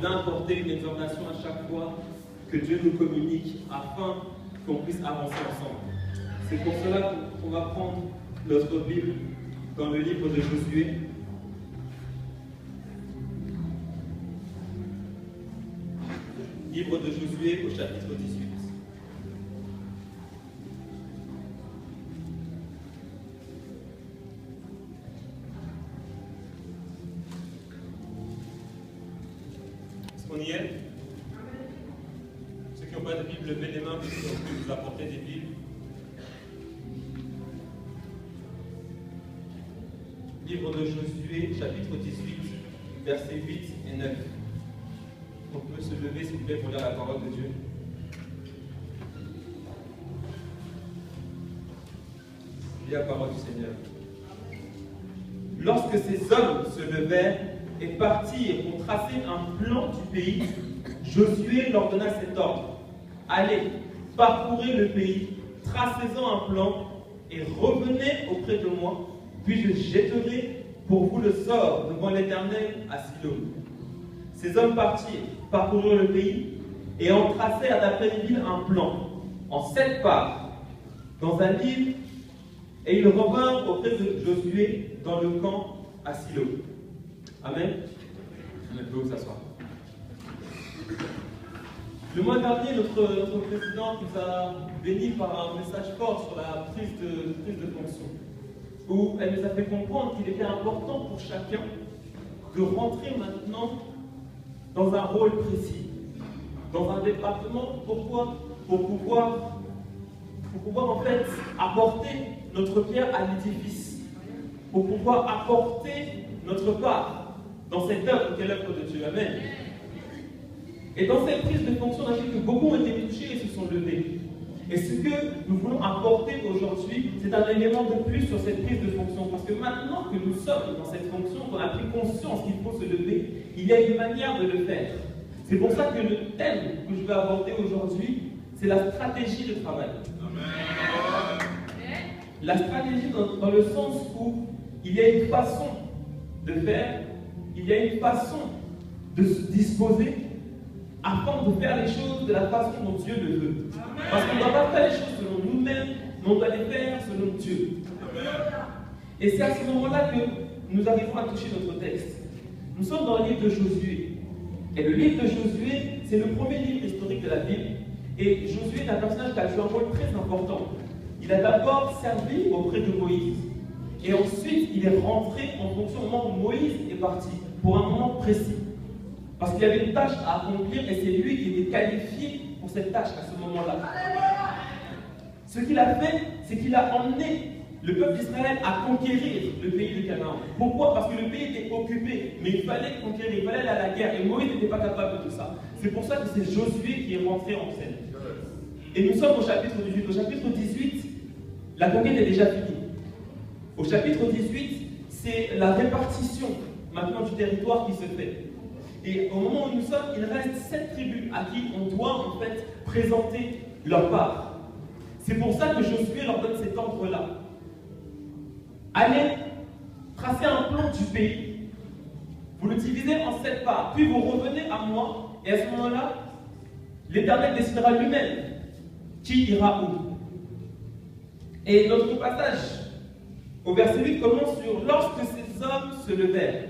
d'apporter une exhortation à chaque fois que Dieu nous communique afin qu'on puisse avancer ensemble. C'est pour cela qu'on va prendre notre Bible dans le livre de Josué. Livre de Josué au chapitre 18. Est-ce qu'on y est? Ceux qui n'ont pas de Bible, levez les mains, puisque on peut vous apporter des Bibles. Livre de Josué, chapitre 18, versets 8 et 9. On peut se lever, s'il vous plaît, pour lire la parole de Dieu. Lis la parole du Seigneur. Lorsque ces hommes se levèrent et partirent pour tracer un plan du pays, Josué leur donna cet ordre. Allez, parcourez le pays, tracez-en un plan et revenez auprès de moi, puis je jetterai pour vous le sort devant l'Éternel à Silo. Ces hommes partirent, parcoururent le pays et en tracèrent d'après les villes un plan, en 7 parts, dans un livre, et ils revinrent auprès de Josué dans le camp à Silo. Amen. Amen. Vous s'asseoir. Le mois dernier, notre présidente nous a bénis par un message fort sur la prise de fonction, où elle nous a fait comprendre qu'il était important pour chacun de rentrer maintenant dans un rôle précis, dans un département. Pourquoi? Pour pouvoir en fait apporter notre pierre à l'édifice, pour pouvoir apporter notre part dans cette œuvre qu'est l'œuvre de Dieu. Amen. Et dans cette prise de fonction, on a vu que beaucoup ont été touchés et se sont levés. Et ce que nous voulons apporter aujourd'hui, c'est un élément de plus sur cette prise de fonction. Parce que maintenant que nous sommes dans cette fonction, qu'on a pris conscience qu'il faut se lever, il y a une manière de le faire. C'est pour ça que le thème que je vais aborder aujourd'hui, c'est la stratégie de travail. Amen. La stratégie dans le sens où il y a une façon de faire, il y a une façon de se disposer afin de faire les choses de la façon dont Dieu le veut. Parce qu'on ne doit pas faire les choses selon nous-mêmes, mais on doit les faire selon Dieu. Amen. Et c'est à ce moment-là que nous arrivons à toucher notre texte. Nous sommes dans le livre de Josué. Et le livre de Josué, c'est le premier livre historique de la Bible. Et Josué est un personnage qui a joué un rôle très important. Il a d'abord servi auprès de Moïse. Et ensuite, il est rentré en fonction au moment où Moïse est parti, pour un moment précis. Parce qu'il y avait une tâche à accomplir et c'est lui qui était qualifié pour cette tâche à ce moment-là. Ce qu'il a fait, c'est qu'il a emmené le peuple d'Israël à conquérir le pays de Canaan. Pourquoi? Parce que le pays était occupé, mais il fallait conquérir, il fallait aller à la guerre. Et Moïse n'était pas capable de tout ça. C'est pour ça que c'est Josué qui est rentré en scène. Et nous sommes au chapitre 18. Au chapitre 18, la conquête est déjà finie. Au chapitre 18, c'est la répartition maintenant du territoire qui se fait. Et au moment où nous sommes, il reste 7 tribus à qui on doit en fait présenter leur part. C'est pour ça que Josué leur donne cet ordre-là. Allez tracer un plan du pays. Vous le divisez en 7 parts. Puis vous revenez à moi. Et à ce moment-là, l'Éternel décidera lui-même qui ira où. Et notre passage au verset 8 commence sur « Lorsque ces hommes se levèrent ».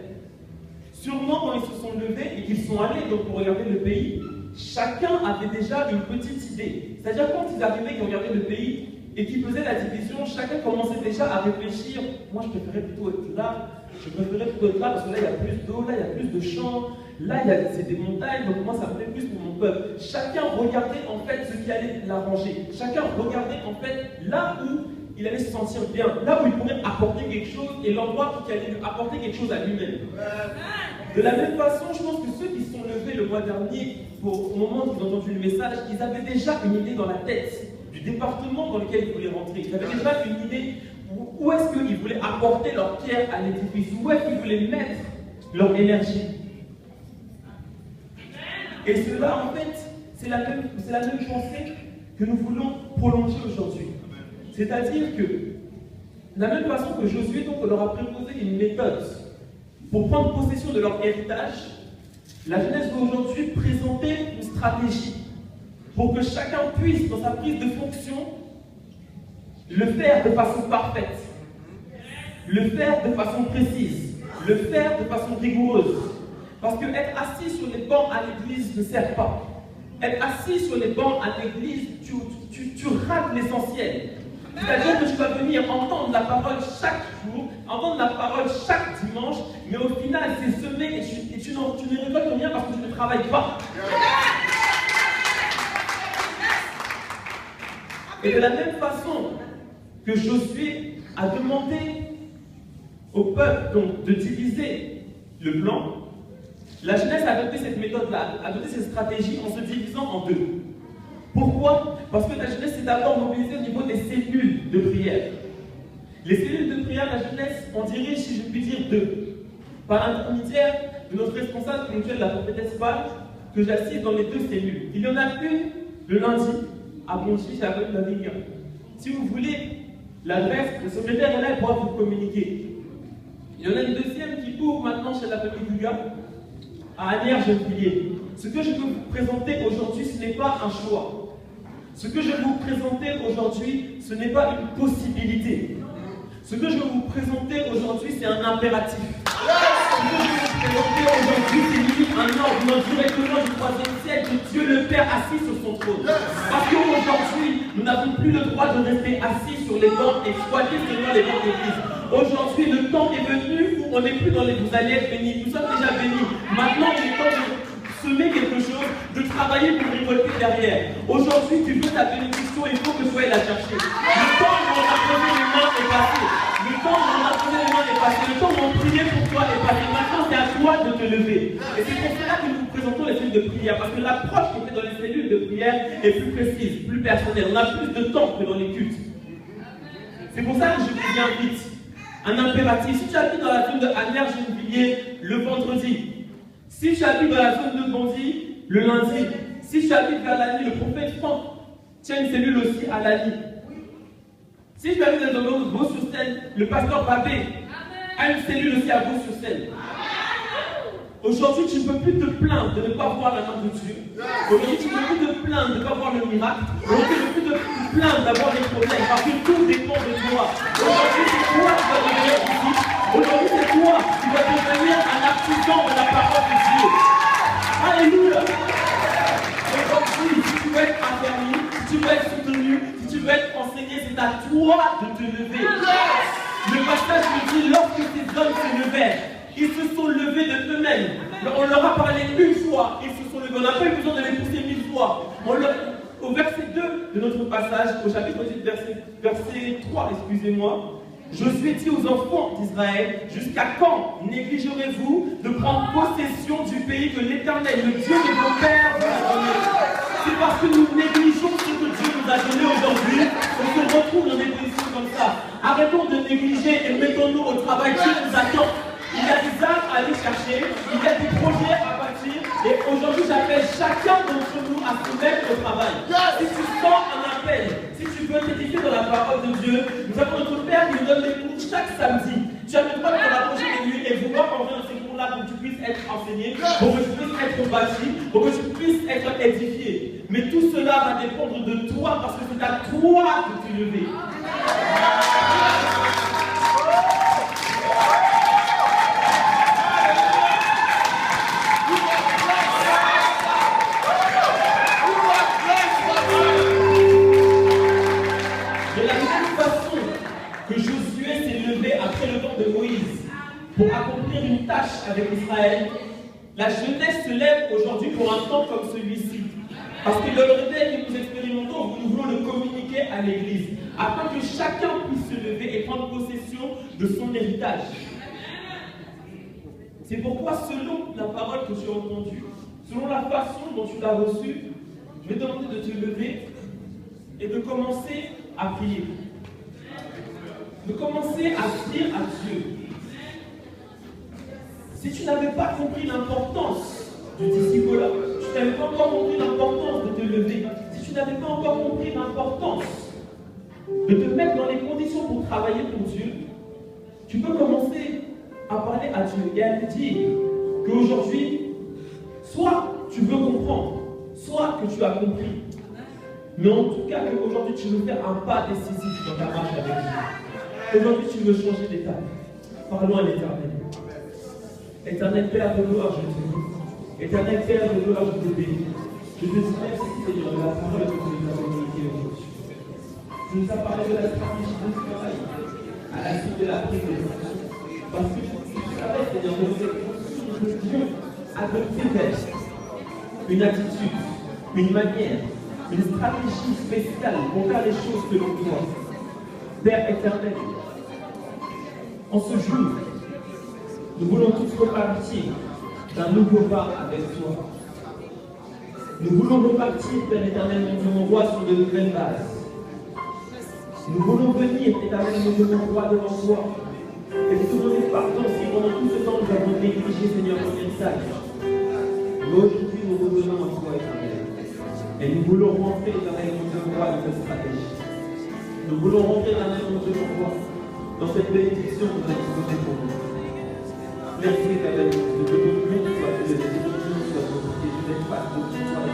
Sûrement, quand ils se sont levés et qu'ils sont allés donc, pour regarder le pays, chacun avait déjà une petite idée. C'est-à-dire, quand ils arrivaient, qu'ils regardaient le pays et qu'ils faisaient la division, chacun commençait déjà à réfléchir. Moi, je préférais plutôt être là, je préférais plutôt être là, parce que là, il y a plus d'eau, là, il y a plus de champs, là, c'est des montagnes, donc moi, ça me plaît plus pour mon peuple. Chacun regardait en fait ce qui allait l'arranger. Chacun regardait en fait là où il allait se sentir bien, là où il pourrait apporter quelque chose et l'endroit qui allait lui apporter quelque chose à lui-même. De la même façon, je pense que ceux qui se sont levés le mois dernier, au moment où ils ont entendu le message, ils avaient déjà une idée dans la tête du département dans lequel ils voulaient rentrer. Ils avaient déjà une idée où est-ce qu'ils voulaient apporter leur pierre à l'édifice, où est-ce qu'ils voulaient mettre leur énergie. Et cela, en fait, c'est la même pensée que nous voulons prolonger aujourd'hui. C'est-à-dire que, de la même façon que Josué donc, leur a proposé une méthode pour prendre possession de leur héritage, La jeunesse veut aujourd'hui présenter une stratégie pour que chacun puisse, dans sa prise de fonction, le faire de façon parfaite, le faire de façon précise, le faire de façon rigoureuse. Parce que être assis sur les bancs à l'église ne sert pas. Être assis sur les bancs à l'église, tu rates l'essentiel. C'est-à-dire que tu vas venir entendre la parole chaque jour, entendre la parole chaque dimanche, mais au final, c'est semé et tu ne récoltes rien parce que tu ne travailles pas. Et de la même façon que Josué a demandé au peuple donc, de diviser le plan, la jeunesse a adopté cette méthode-là, a adopté cette stratégie en se divisant en deux. Pourquoi? Parce que la jeunesse s'est d'abord mobilisée au niveau des cellules de prière. Les cellules de prière, la jeunesse, on dirige, si je puis dire, deux. Par l'intermédiaire de notre responsable spirituel, la prophétesse Paul, que j'assiste dans les deux cellules. Il y en a une le lundi, à Bonchi, chez la Ligue 1. Si vous voulez l'adresse, le secrétaire là, pourra vous communiquer. Il y en a une deuxième qui ouvre maintenant chez la famille Duga, à Agnières-Gennevilliers. Ce que je veux vous présenter aujourd'hui, ce n'est pas un choix. Ce que je vais vous présenter aujourd'hui, ce n'est pas une possibilité. Ce que je vais vous présenter aujourd'hui, c'est un impératif. Ce que je vais vous présenter aujourd'hui, c'est limite un ordre directement du 3e siècle de Dieu le Père assis sur son trône. Parce qu'aujourd'hui, nous n'avons plus le droit de rester assis sur les bancs et squatter seulement les bancs d'église. Aujourd'hui, le temps est venu où on n'est plus dans les vous allez être bénis. Nous sommes déjà bénis. Maintenant, il est temps de semer quelque chose, de travailler pour récolter derrière. Aujourd'hui, tu veux ta bénédiction, il faut que tu ailles la chercher. Le temps où on a posé les mains est passé. Le temps où on a posé les mains est passé. Le temps où on priait pour toi est passé. Maintenant, c'est à toi de te lever. Et c'est pour cela que nous présentons les cellules de prière. Parce que l'approche qui est faite dans les cellules de prière est plus précise, plus personnelle. On a plus de temps que dans les cultes. C'est pour ça que je vous invite. Un impératif. Si tu habites dans la zone de Agnières-Gennevilliers le vendredi, si tu habites dans la zone de Bondy le lundi, si tu habites vers Lani, le prophète Franck tient une cellule aussi à Lani. Si tu habites dans la zone de Beau-sur-Seine, le pasteur Babé a une cellule aussi à Beau-sur-Seine. Aujourd'hui, tu ne peux plus te plaindre de ne pas voir la main de Dieu. Aujourd'hui, tu ne peux plus te plaindre de ne pas voir le miracle. Aujourd'hui, tu ne peux plus te plaindre d'avoir des problèmes parce que tout dépend de toi. Aujourd'hui, c'est toi qui vas devenir ici. Aujourd'hui, c'est toi qui vas devenir un artisan de la parole de Dieu. Alléluia. Aujourd'hui, si tu veux être affermi, si tu veux être soutenu, si tu veux être enseigné, c'est à toi de te lever. Le passage me dit, lorsque ces hommes se levèrent, ils se sont levés de eux-mêmes. On leur a parlé une fois, ils se sont levés. On n'a pas eu besoin de les pousser 1000 fois. Au verset 2 de notre passage, au chapitre 8, verset 3, excusez-moi, Josué dit aux enfants d'Israël, jusqu'à quand négligerez-vous de prendre possession du pays que l'Éternel, le Dieu de vos pères, vous a donné? C'est parce que nous négligeons ce que Dieu nous a donné aujourd'hui qu'on se retrouve dans des positions comme ça. Arrêtons de négliger et mettons-nous au travail. Dieu nous attend. Il y a des âmes à aller chercher, il y a des projets à bâtir, et aujourd'hui j'appelle chacun d'entre nous à se mettre au travail. Si tu sens un appel, si tu veux t'édifier dans la parole de Dieu, nous avons notre Père qui nous donne des cours chaque samedi. Tu as le droit de te rapprocher de lui et vouloir enlever dans ces cours-là pour que tu puisses être enseigné, pour que tu puisses être bâti, pour que tu puisses être édifié. Mais tout cela va dépendre de toi parce que c'est à toi de te lever. Pour accomplir une tâche avec Israël, la jeunesse se lève aujourd'hui pour un temps comme celui-ci. Parce que le réveil que nous expérimentons, nous voulons le communiquer à l'Église, afin que chacun puisse se lever et prendre possession de son héritage. C'est pourquoi, selon la parole que tu as entendue, selon la façon dont tu l'as reçue, je vais te demander de te lever et de commencer à prier. De commencer à dire à Dieu. Si tu n'avais pas compris l'importance du disciple-là, si tu n'avais pas encore compris l'importance de te lever, si tu n'avais pas encore compris l'importance de te mettre dans les conditions pour travailler pour Dieu, tu peux commencer à parler à Dieu et à lui dire qu'aujourd'hui, Soit tu veux comprendre, soit que tu as compris. Mais en tout cas, qu'aujourd'hui tu veux faire un pas décisif dans ta marche avec Dieu. Aujourd'hui tu veux changer d'état. Parlons à l'Éternel. Éternel Père de gloire, je te bénis. Éternel Père de gloire, je te bénis. Je te dis merci Seigneur de la parole que tu nous as communiquée aujourd'hui. Tu nous as parlé de la stratégie de travail à la suite de la prise de décision. Parce que tu savais Seigneur que Dieu a de privilèges, une attitude, une manière, une stratégie spéciale pour faire les choses selon toi. Père éternel, en ce jour, nous voulons tous repartir d'un nouveau pas avec toi. Nous voulons repartir, Père éternel, mon roi, sur de nouvelles bases. Nous voulons venir, éternel, mon roi, devant toi. Et nous te demander pardon si pendant tout ce temps nous avons négligé, Seigneur, ton message. Mais aujourd'hui, nous revenons à toi, éternel. Et nous voulons rentrer, éternel, mon roi, dans cette stratégie. Nous voulons rentrer, éternel, mon roi, dans cette bénédiction que nous avons disposée pour nous. Merci, éternel, de ton nom soit fait, de ton nom soit glorifié, je n'ai pas de toi.